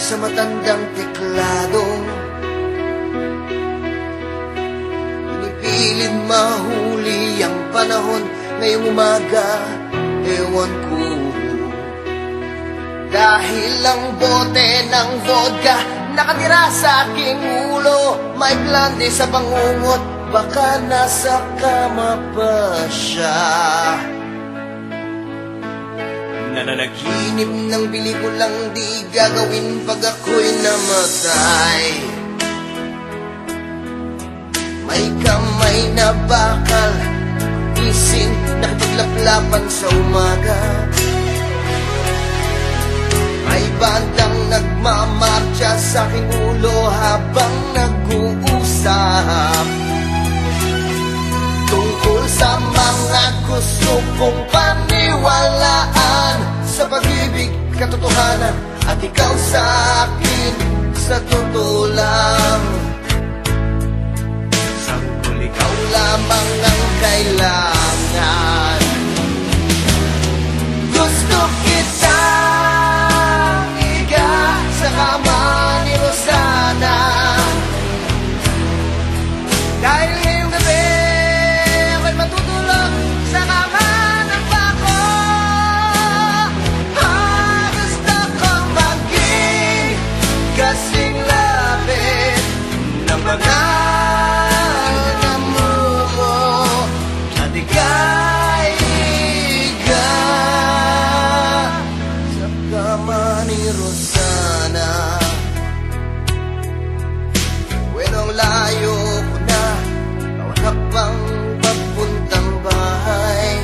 sa matandang teklado. Pinipilit mahuli ang panahon ngayong umaga, ewan ko. Dahil ang bote ng vodka nakatira sa aking ulo, may blande sa bangungot, baka nasa kama pa siya. Nananaginip ng pelikulang di gagawin pag ako'y namatay. May kamay na bakal, ising nakipaglaplapan sa umaga. May bandang nagmamarcha sa aking ulo habang nag-uusap tungkol sa mga gusto kong paniwalaan, sa pag-ibig, katotohanan, at ikaw sa akin, sa totoo lang. Sanggol ikaw lamang ang kailangan. Gusto kita iga sa kama ni Rosana, dahil ngayong gabi ako'y matutulog sa kama ng bako. Gusto kong maging kasing lapit ng mga namumo, at ika'y iga sa kama ni Rosana. Bueno, ang layo ko na, wala pang papuntang bahay.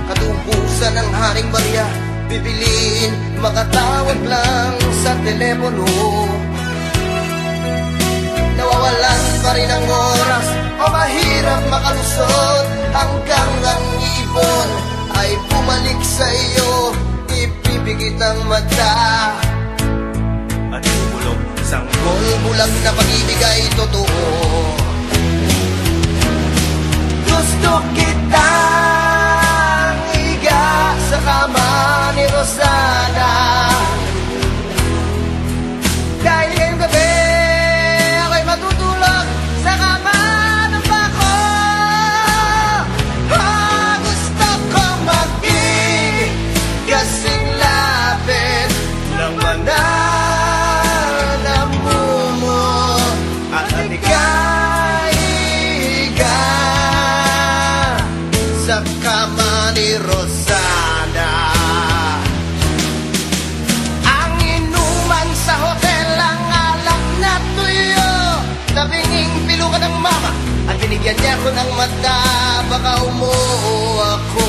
Katubusan ng Haring Maria, pipiliin makatawag lang sa telepono. Nawawalan pa rin ang oras, o mahirap makalusot, hanggang ang ibon ay bumalik sa iyo. Ipipigit ang mata at bumulog, sanggol bulag na pag-ibig ay totoo. Gusto kitang iga sa kama ni Rosana, dahil ngayong gabi ako'y matutulog sa kama ng bako. Gusto kong maging kasing lapit ng banal na mumo, at ika'y iga sa kama ni Rosana. Ang inuman sa hotel, ang alak na tuyo, tabinging pilukan ng mama, at binigyan niya ko ng mata, baka umuo ako.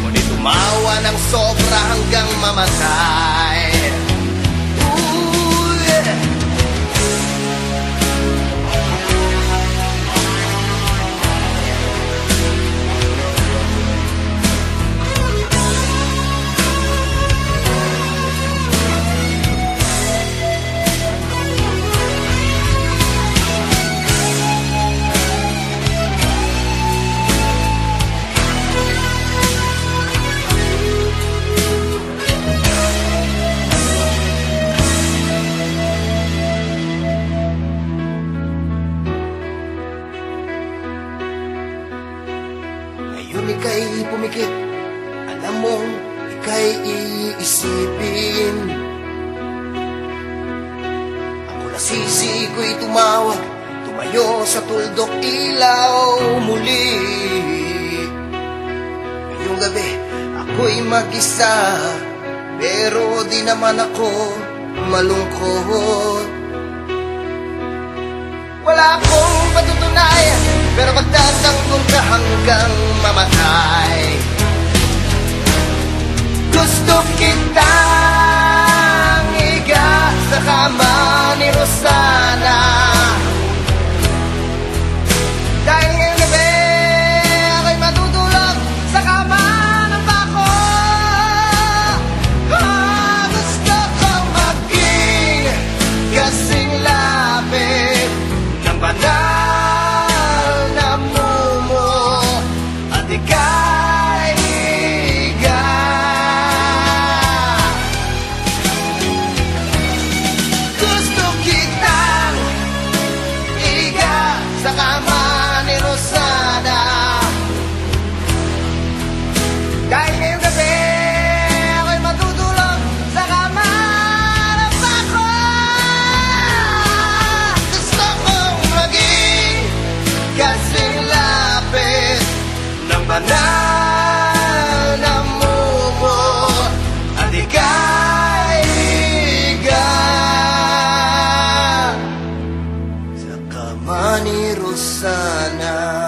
Ngunit tumawa ng sobra hanggang mamatay. Ooh, yeah. Ngayon ika'y pumikit, alam mong ika'y iisipin. Ako nasisi ko'y tumawag, tumayo sa tuldok, ilaw muli. Ngayong gabi ako'y mag-isa, pero di naman ako malungkot. Wala akong patutunayan, pero magtatanggol ka hanggang mamatay. Gusto kitang iga sa kama ni Rosana, dahil ngayong gabi ako'y matutulog sa kama ng bako. Gusto kong maging kasing lapit ng banal na mumo, 'di kaibigan. Mani Rosana.